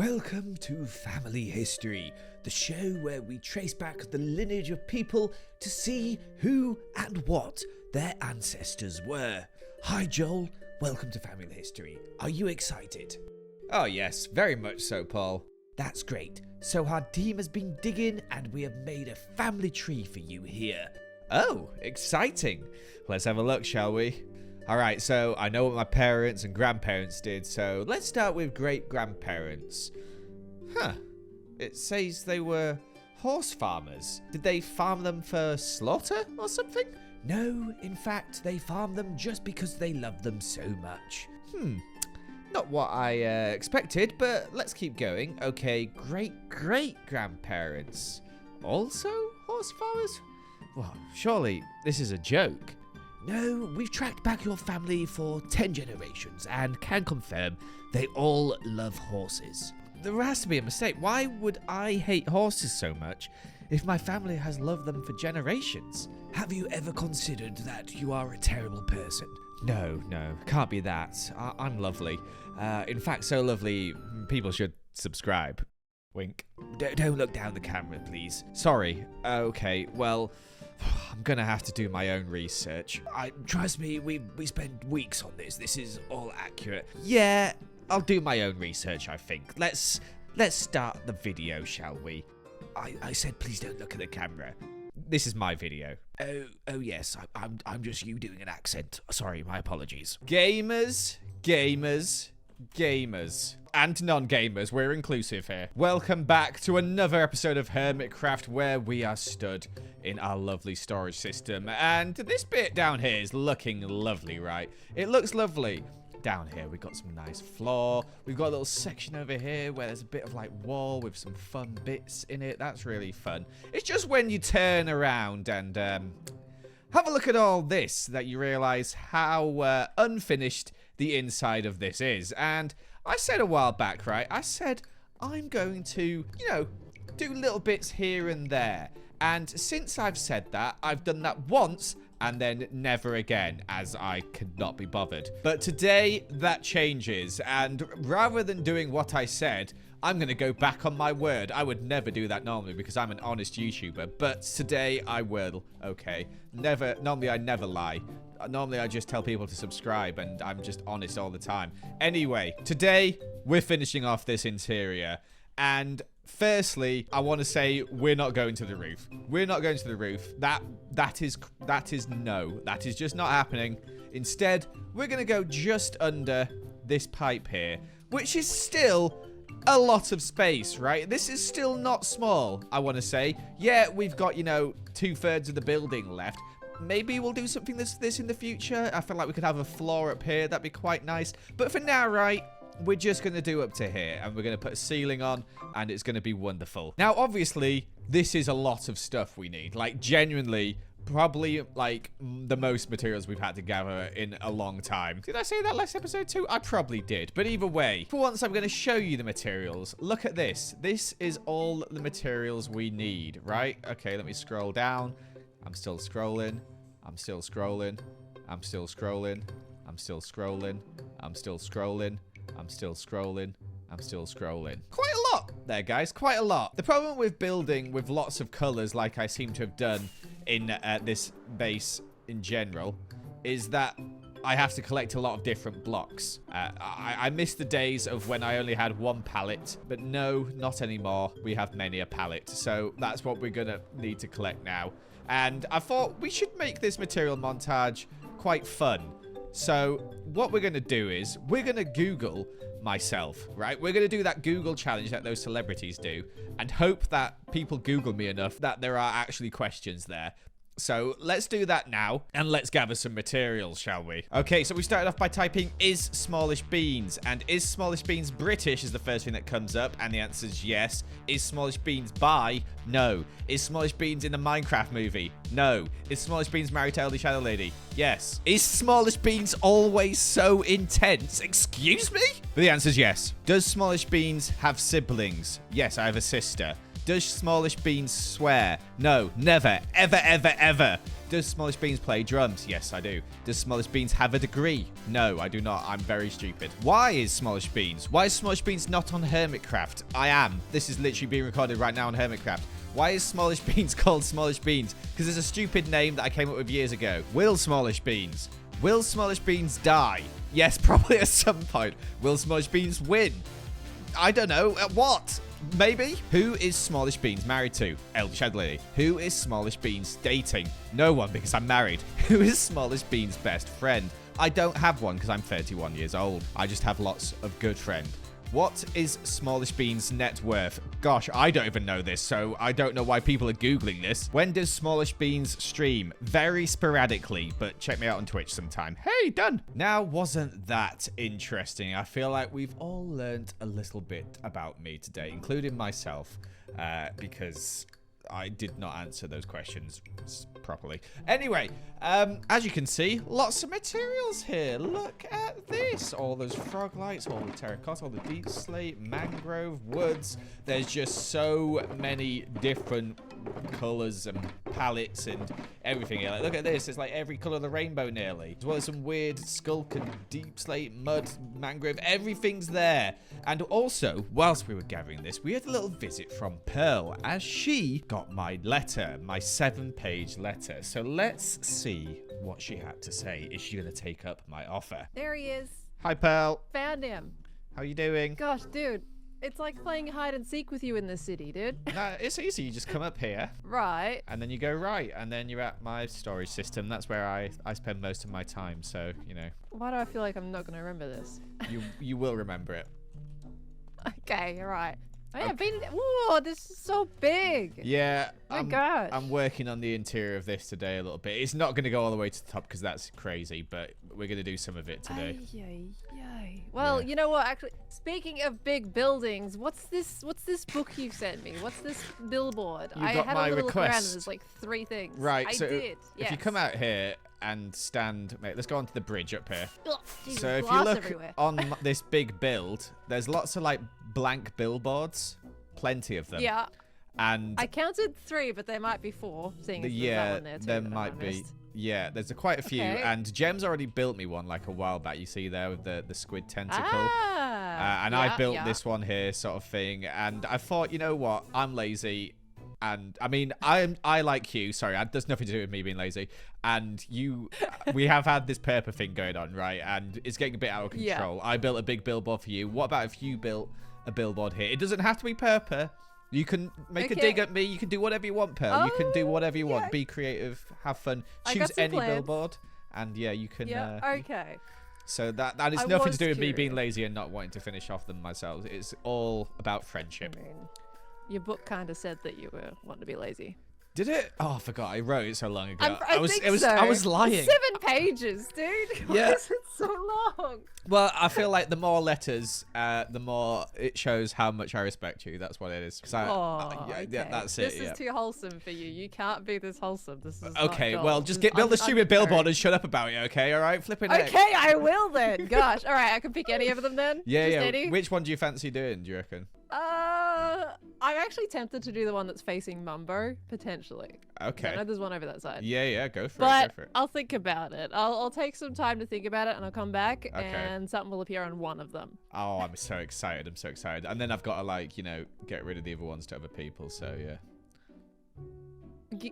Welcome to Family History, the show where we trace back the lineage of people to see who and what their ancestors were. Hi Joel, welcome to Family History. Are you excited? Oh yes, very much so, Paul. That's great. So our team has been digging and we have made a family tree for you here. Oh, exciting. Let's have a look, shall we? Alright, so I know what my parents and grandparents did, so let's start with great-grandparents. It says they were horse farmers. Did they farm them for slaughter or something? No, in fact, they farm them just because they love them so much. Not what I expected, but let's keep going. Okay, great-great-grandparents. Also horse farmers? Well, surely this is a joke. No, we've tracked back your family for 10 generations and can confirm they all love horses. There has to be a mistake. Why would I hate horses so much if my family has loved them for generations? Have you ever considered that you are a terrible person? No, can't be that. I'm lovely. In fact, so lovely, people should subscribe. Wink. Don't look down the camera, please. Sorry. Okay, well, I'm gonna have to do my own research. Trust me, we spent weeks on this. This is all accurate. Yeah, I'll do my own research, I think. Let's start the video, shall we? I said please don't look at the camera. This is my video. Oh yes, I'm just you doing an accent. Sorry, my apologies. Gamers, and non-gamers, we're inclusive here. Welcome back to another episode of Hermitcraft, where we are stood in our lovely storage system. And this bit down here is looking lovely, right? It looks lovely. Down here, we've got some nice floor. We've got a little section over here where there's a bit of like wall with some fun bits in it. That's really fun. It's just when you turn around and have a look at all this that you realize how unfinished the inside of this is. And I said a while back, right? I said I'm going to, do little bits here and there. And since I've said that, I've done that once and then never again, as I could not be bothered. But today, that changes, and rather than doing what I said, I'm going to go back on my word. I would never do that normally because I'm an honest YouTuber, but today I will, okay? Normally I never lie. Normally I just tell people to subscribe, and I'm just honest all the time. Anyway, today, we're finishing off this interior, and firstly, I want to say we're not going to the roof. We're not going to the roof. That is no. That is just not happening. Instead, we're going to go just under this pipe here, which is still a lot of space, right? This is still not small, I want to say. Yeah, we've got, 2/3 of the building left. Maybe we'll do something this in the future. I feel like we could have a floor up here. That'd be quite nice. But for now, right, we're just going to do up to here, and we're going to put a ceiling on, and it's going to be wonderful. Now, obviously, this is a lot of stuff we need. Like, genuinely, probably, like, the most materials we've had to gather in a long time. Did I say that last episode too? I probably did. But either way, for once, I'm going to show you the materials. Look at this. This is all the materials we need, right? Okay, let me scroll down. I'm still scrolling. I'm still scrolling. I'm still scrolling. I'm still scrolling. I'm still scrolling. I'm still scrolling. I'm still scrolling. Quite a lot there, guys. Quite a lot. The problem with building with lots of colors like I seem to have done in this base in general is that I have to collect a lot of different blocks. I miss the days of when I only had one pallet, but no, not anymore. We have many a pallet. So that's what we're going to need to collect now. And I thought we should make this material montage quite fun. So what we're going to do is we're going to Google myself, right? We're going to do that Google challenge that those celebrities do and hope that people Google me enough that there are actually questions there. So let's do that now, and let's gather some materials, shall we? Okay, so we started off by typing, is Smallishbeans? And is Smallishbeans British is the first thing that comes up, and the answer is yes. Is Smallishbeans bi? No. Is Smallishbeans in the Minecraft movie? No. Is Smallishbeans married to Elder Shadow Lady? Yes. Is Smallishbeans always so intense? Excuse me? But the answer is yes. Does Smallishbeans have siblings? Yes, I have a sister. Does Smallishbeans swear? No, never, ever, ever, ever. Does Smallishbeans play drums? Yes, I do. Does Smallishbeans have a degree? No, I do not. I'm very stupid. Why is Smallishbeans? Why is Smallishbeans not on Hermitcraft? I am. This is literally being recorded right now on Hermitcraft. Why is Smallishbeans called Smallishbeans? Because it's a stupid name that I came up with years ago. Will Smallishbeans die? Yes, probably at some point. Will Smallishbeans win? I don't know. At what? Maybe? Who is Smallishbeans married to? Eldritch Lily. Who is Smallishbeans dating? No one, because I'm married. Who is Smallishbeans' best friend? I don't have one because I'm 31 years old. I just have lots of good friends. What is Smallishbeans' net worth? Gosh, I don't even know this, so I don't know why people are Googling this. When does Smallishbeans stream? Very sporadically, but check me out on Twitch sometime. Hey, done. Now, wasn't that interesting? I feel like we've all learned a little bit about me today, including myself, because I did not answer those questions properly. Anyway, as you can see, lots of materials here. Look at this. All those frog lights, all the terracotta, all the deep slate, mangrove, woods. There's just so many different colors and palettes and everything here. Like, look at this. It's like every color of the rainbow nearly. As well as some weird skulk and deep slate, mud, mangrove. Everything's there. And also, whilst we were gathering this, we had a little visit from Pearl as she got my letter, my 7-page letter. So let's see what she had to say. Is she going to take up my offer? There he is. Hi, Pearl. Found him. How you doing? Gosh, dude. It's like playing hide and seek with you in this city, dude. No, it's easy. You just come up here. Right. And then you go right. And then you're at my storage system. That's where I spend most of my time. So, you know. Why do I feel like I'm not going to remember this? You will remember it. Okay, all right. Oh, yeah, whoa, this is so big. Yeah. My gosh. I'm working on the interior of this today a little bit. It's not going to go all the way to the top because that's crazy, but we're going to do some of it today. Well, Yeah. you know what? Actually, speaking of big buildings, what's this book you sent me? What's this billboard? You I got had my a little look around and request. there's like 3 things. Right, I so did. if you come out here and stand, mate, let's go onto the bridge up here. Ugh, Jesus, So if you glass look everywhere. on this big build, there's lots of like blank billboards, plenty of them. Yeah. And I counted 3, but there might be 4. Seeing as there's that yeah, one there too there that I might be. missed. Yeah, there's quite a few. Okay. And Jem's already built me one like a while back. You see there with the squid tentacle. And Yeah, I built yeah. this one here, sort of thing. And I thought, you know what? I'm lazy. And I mean, I like you. Sorry, there's nothing to do with me being lazy. And we have had this purple thing going on, right? And it's getting a bit out of control. Yeah. I built a big billboard for you. What about if you built a billboard here? It doesn't have to be purple. You can make a dig at me. You can do whatever you want, Pearl. You can do whatever you want. Be creative. Have fun. I Choose got some any plans. billboard. And yeah, you can. Yeah, okay. So that is I nothing to was do with me being curious. lazy and not wanting to finish off them myself. It's all about friendship. I mean, your book kind of said that you were wanting to be lazy. Did it? Oh, I forgot. I wrote it so long ago. I think so. I was lying. It's 7 pages, dude. Yeah. Why is it so long? Well, I feel like the more letters, the more it shows how much I respect you. That's what it is. Okay. That's it. This Yeah. is too wholesome for you. You can't be this wholesome. This is Okay, not well, gold. just This is build a stupid billboard unnecessary. and shut up about it, okay? All right? Flipping heck. Okay, I will then. Gosh. All right, I can pick any of them then? Yeah, Just yeah. any? Which one do you fancy doing, do you reckon? I'm actually tempted to do the one that's facing Mumbo, potentially. Okay. I know there's one over that side. Yeah, go for it. But Go for it. I'll think about it. I'll take some time to think about it, and I'll come back, Okay. and something will appear on one of them. Oh, I'm so excited. I'm so excited. And then I've got to, like, you know, get rid of the other ones to other people, so yeah.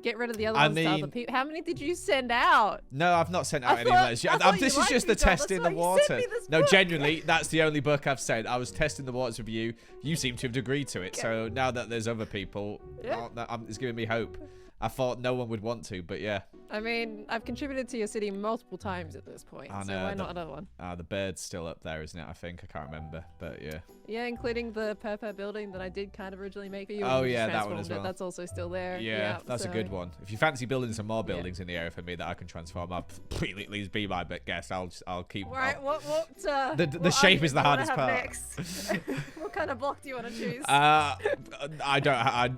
Get rid of the other I ones to other mean- people. How many did you send out? No, I've not sent out I any thought- letters. I thought you This is liked just me, the John. test That's in the why you sent water. me this No, book. genuinely, that's the only book I've sent. I was testing the waters with you. You seem to have agreed to it. So now that there's other people, Yeah. it's giving me hope. I thought no one would want to, but yeah. I mean, I've contributed to your city multiple times at this point, I so know, why not another one? The bird's still up there, isn't it? I think. I can't remember, but yeah. Yeah, including the Purple building that I did kind of originally make for you. Oh, and you yeah, just that one transformed as it. well. That's also still there. Yeah, that's a so- good one. If you fancy building some more buildings in the area for me that I can transform up, please be my guest. I'll keep. Right, what The shape is the hardest part. Next? What kind of block do you want to choose?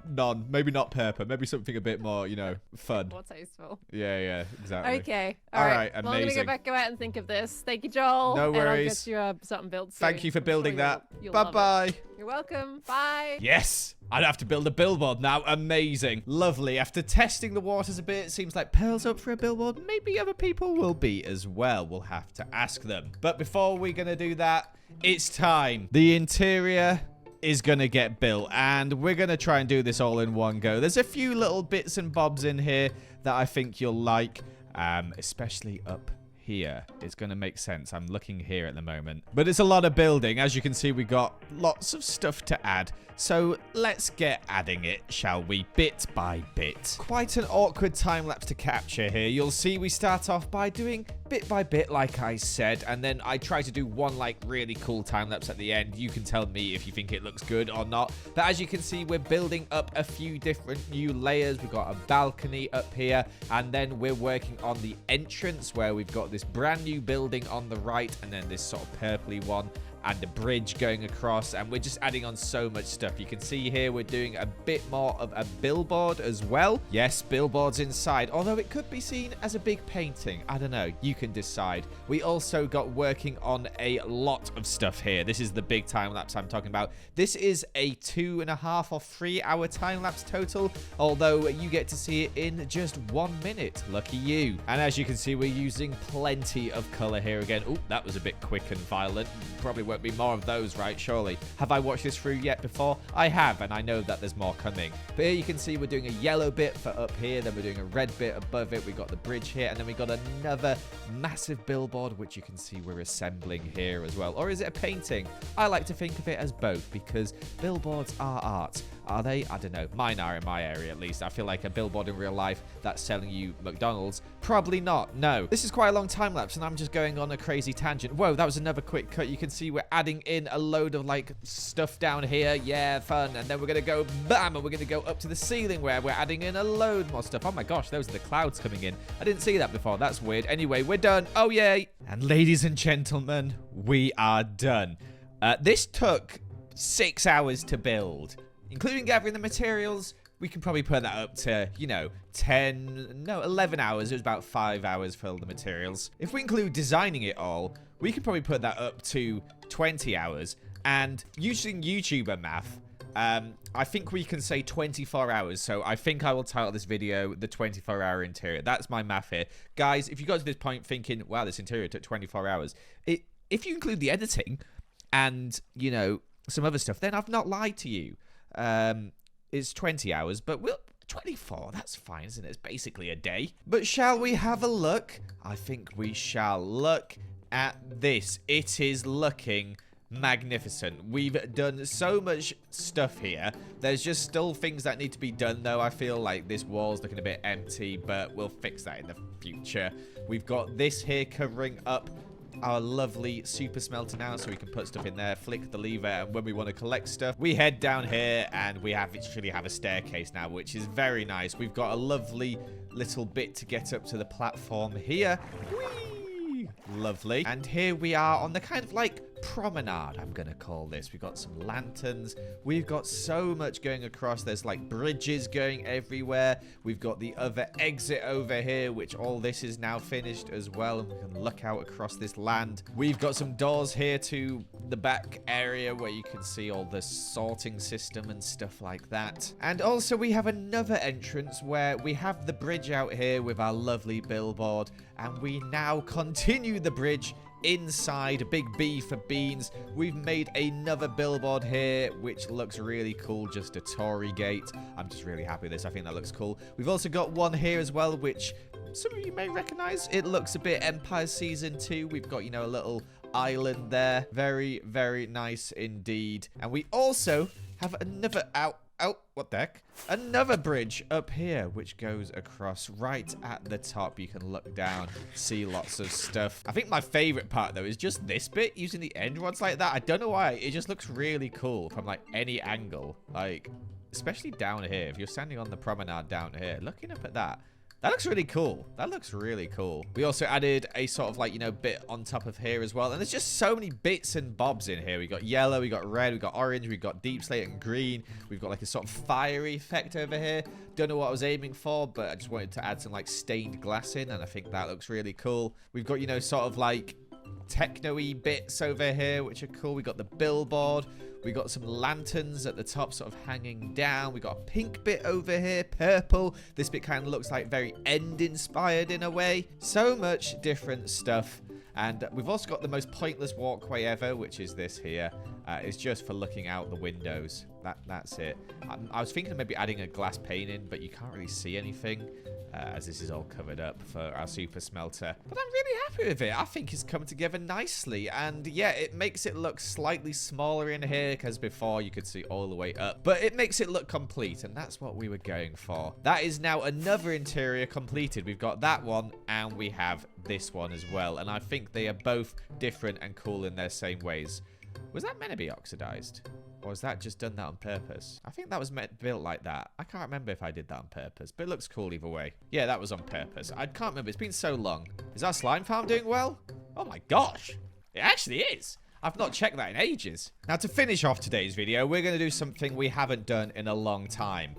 None. Maybe not purple. Maybe something a bit more more, you know, fun. More tasteful. Yeah, exactly. Okay. All All right, right. Well, I'm gonna amazing. go out and think of this. Thank you, Joel. No And I'll worries. get you something built soon. Thank you for I'm building sure that. you'll love it. Bye-bye. You're welcome. Bye. Yes! I'd have to build a billboard now. Amazing. Lovely. After testing the waters a bit, it seems like Pearl's up for a billboard. Maybe other people will be as well. We'll have to ask them. But before we're going to do that, it's time. The interior is going to get built, and we're going to try and do this all in one go. There's a few little bits and bobs in here that I think you'll like, especially up here. It's going to make sense. I'm looking here at the moment. But it's a lot of building. As you can see, we got lots of stuff to add. So let's get adding it, shall we? Bit by bit. Quite an awkward time lapse to capture here. You'll see we start off by doing bit by bit, like I said, and then I try to do one like really cool time lapse at the end. You can tell me if you think it looks good or not. But as you can see, we're building up a few different new layers. We've got a balcony up here, and then we're working on the entrance where we've got this brand new building on the right, and then this sort of purpley one, and the bridge going across, and we're just adding on so much stuff. You can see here we're doing a bit more of a billboard as well. Yes, billboards inside, although it could be seen as a big painting. I don't know. You can decide. We also got working on a lot of stuff here. This is the big time lapse I'm talking about. This is a 2.5 or 3 hour time lapse total, although you get to see it in just 1 minute. Lucky you. And as you can see, we're using plenty of color here again. Oh, that was a bit quick and violent. Probably won't be more of those, right? Surely. Have I watched this through yet before? I have, and I know that there's more coming. But here you can see we're doing a yellow bit for up here, then we're doing a red bit above it. We got the bridge here, and then we got another massive billboard, which you can see we're assembling here as well. Or is it a painting? I like to think of it as both, because billboards are art. Are they? I don't know. Mine are in my area, at least. I feel like a billboard in real life that's selling you McDonald's. Probably not. No. This is quite a long time lapse, and I'm just going on a crazy tangent. Whoa, that was another quick cut. You can see we're adding in a load of, like, stuff down here. Yeah, fun. And then we're going to go, bam, and we're going to go up to the ceiling where we're adding in a load more stuff. Oh, my gosh, those are the clouds coming in. I didn't see that before. That's weird. Anyway, we're done. Oh, yay. And ladies and gentlemen, we are done. This took 6 hours to build. Including gathering the materials, we can probably put that up to, 11 hours. It was about 5 hours for all the materials. If we include designing it all, we could probably put that up to 20 hours. And using YouTuber math, I think we can say 24 hours. So I think I will title this video the 24-hour interior. That's my math here. Guys, if you got to this point thinking, wow, this interior took 24 hours. If you include the editing and, some other stuff, then I've not lied to you. Is 20 hours, but 24, that's fine, isn't it? It's basically a day. But shall we have a look? I think we shall look at this. It is looking magnificent. We've done so much stuff here. There's just still things that need to be done, though. I feel like this wall's looking a bit empty, but we'll fix that in the future. We've got this here covering up our lovely super smelter now, so we can put stuff in there, flick the lever, and when we want to collect stuff, we head down here, and we literally have a staircase now, which is very nice. We've got a lovely little bit to get up to the platform here. Whee! Lovely. And here we are on the kind of like promenade, I'm gonna call this. We've got some lanterns. We've got so much going across. There's like bridges going everywhere. We've got the other exit over here, which all this is now finished as well, and we can look out across this land. We've got some doors here to the back area where you can see all the sorting system and stuff like that. And also we have another entrance where we have the bridge out here with our lovely billboard, and we now continue the bridge inside. Big B for beans. We've made another billboard here, which looks really cool. Just a Tory gate. I'm just really happy with this. I think that looks cool. We've also got one here as well, which some of you may recognize. It looks a bit Empire Season 2. We've got, a little island there. Very, very nice indeed. And we also have another what the heck? Another bridge up here, which goes across right at the top. You can look down, see lots of stuff. I think my favorite part, though, is just this bit, using the end rods like that. I don't know why. It just looks really cool from, like, any angle. Like, especially down here. If you're standing on the promenade down here, looking up at that, That looks really cool. That looks really cool. We also added a sort of like, you know, bit on top of here as well. And there's just so many bits and bobs in here. We got yellow, we got red, we got orange, we got deep slate and green. We've got like a sort of fiery effect over here. Don't know what I was aiming for, but I just wanted to add some like stained glass in, and I think that looks really cool. We've got, you know, sort of like techno-y bits over here, which are cool. We got the billboard. We got some lanterns at the top sort of hanging down. We got a pink bit over here, purple. This bit kind of looks like very end inspired in a way. So much different stuff. And we've also got the most pointless walkway ever, which is this here. It's just for looking out the windows. That's it. I was thinking of maybe adding a glass pane in, but you can't really see anything. As this is all covered up for our super smelter. But I'm really happy with it. I think it's come together nicely. And yeah, it makes it look slightly smaller in here, because before you could see all the way up. But it makes it look complete, and that's what we were going for. That is now another interior completed. We've got that one, and we have this one as well. And I think they are both different and cool in their same ways. Was that meant to be oxidized? Or was that just done that on purpose? I think that was built like that. I can't remember if I did that on purpose, but it looks cool either way. Yeah, that was on purpose. I can't remember. It's been so long. Is our slime farm doing well? Oh my gosh. It actually is. I've not checked that in ages. Now, to finish off today's video, we're going to do something we haven't done in a long time.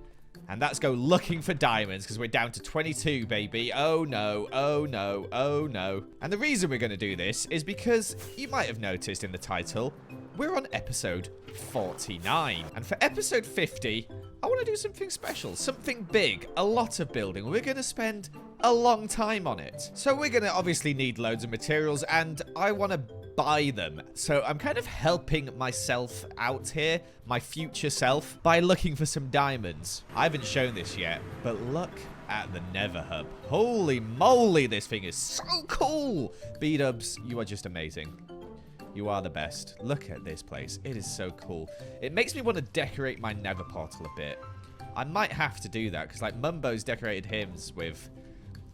And that's go looking for diamonds, because we're down to 22, baby. Oh no, oh no, oh no. And the reason we're going to do this is because you might have noticed in the title, we're on episode 49. And for episode 50, I want to do something special, something big, a lot of building. We're going to spend a long time on it. So we're going to obviously need loads of materials, and I want to buy them. So I'm kind of helping myself out here, my future self, by looking for some diamonds. I haven't shown this yet, but look at the Nether Hub. Holy moly, this thing is so cool. B-dubs, you are just amazing. You are the best. Look at this place. It is so cool. It makes me want to decorate my Nether portal a bit. I might have to do that, because like Mumbo's decorated his with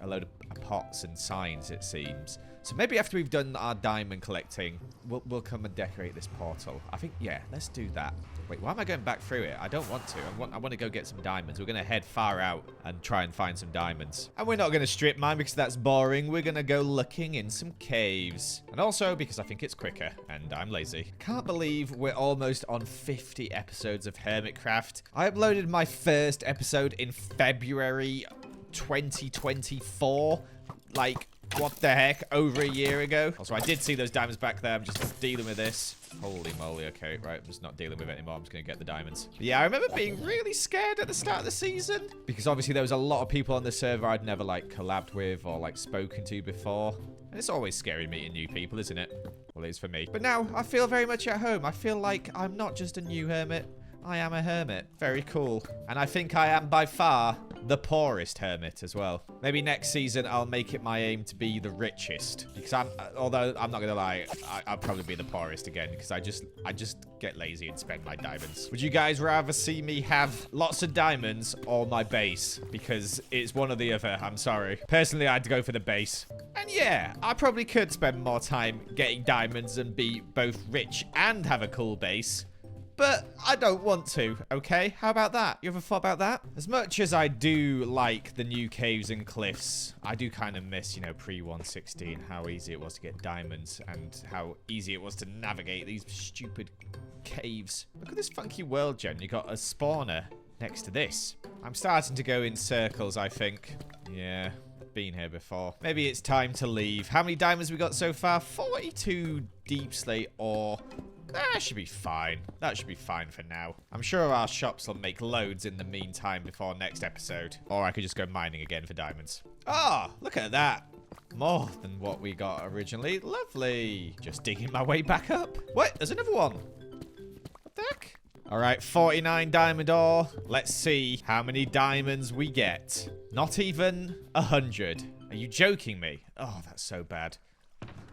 a load of pots and signs, it seems. So maybe after we've done our diamond collecting, we'll come and decorate this portal. I think, yeah, let's do that. Wait, why am I going back through it? I don't want to. I want to go get some diamonds. We're going to head far out and try and find some diamonds. And we're not going to strip mine because that's boring. We're going to go looking in some caves. And also because I think it's quicker and I'm lazy. Can't believe we're almost on 50 episodes of Hermitcraft. I uploaded my first episode in February 2024. Like, what the heck? Over a year ago. Also, I did see those diamonds back there. I'm just dealing with this. Holy moly. Okay, right. I'm just not dealing with it anymore. I'm just going to get the diamonds. But yeah, I remember being really scared at the start of the season. Because obviously there was a lot of people on the server I'd never, like, collabed with or, like, spoken to before. And it's always scary meeting new people, isn't it? Well, it is for me. But now, I feel very much at home. I feel like I'm not just a new hermit. I am a hermit. Very cool. And I think I am by far the poorest hermit as well. Maybe next season I'll make it my aim to be the richest. Because although I'm not going to lie, I'll probably be the poorest again. Because I just get lazy and spend my diamonds. Would you guys rather see me have lots of diamonds or my base? Because it's one or the other. I'm sorry. Personally, I'd go for the base. And yeah, I probably could spend more time getting diamonds and be both rich and have a cool base. But I don't want to, okay? How about that? You ever thought about that? As much as I do like the new caves and cliffs, I do kind of miss, you know, pre-116, how easy it was to get diamonds and how easy it was to navigate these stupid caves. Look at this funky world, Jen. You got a spawner next to this. I'm starting to go in circles, I think. Yeah, been here before. Maybe it's time to leave. How many diamonds we got so far? 42 deep slate ore. That should be fine. That should be fine for now. I'm sure our shops will make loads in the meantime before next episode. Or I could just go mining again for diamonds. Oh, look at that. More than what we got originally. Lovely. Just digging my way back up. What? There's another one. What the heck? All right, 49 diamond ore. Let's see how many diamonds we get. Not even 100. Are you joking me? Oh, that's so bad.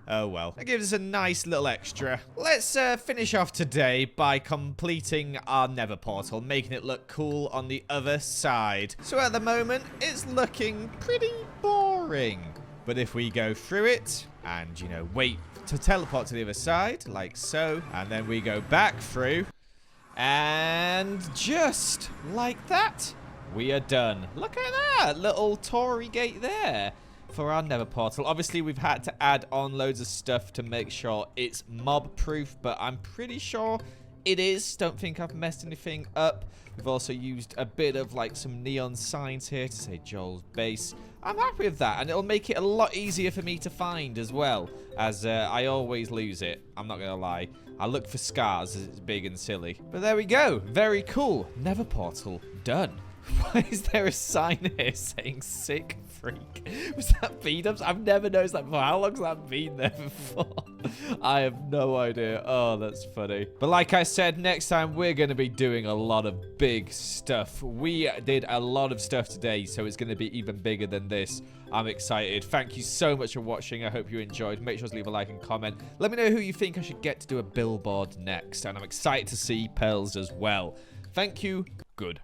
Oh, well. That gives us a nice little extra. Let's finish off today by completing our Nether portal, making it look cool on the other side. So at the moment, it's looking pretty boring. But if we go through it and, you know, wait to teleport to the other side, like so, and then we go back through, and just like that, we are done. Look at that little Tory gate there for our nether portal. Obviously, we've had to add on loads of stuff to make sure it's mob proof, but I'm pretty sure it is. Don't think I've messed anything up. We've also used a bit of like some neon signs here to say Joel's base. I'm happy with that, and it'll make it a lot easier for me to find as well, as I always lose it. I'm not gonna lie. I look for scars as it's big and silly. But there we go. Very cool. Nether portal done. Why is there a sign here saying sick freak? Was that beat-ups? I've never noticed that before. How long's that been there before? I have no idea. Oh, that's funny. But like I said, next time we're going to be doing a lot of big stuff. We did a lot of stuff today, so it's going to be even bigger than this. I'm excited. Thank you so much for watching. I hope you enjoyed. Make sure to leave a like and comment. Let me know who you think I should get to do a billboard next. And I'm excited to see Pearls as well. Thank you. Good.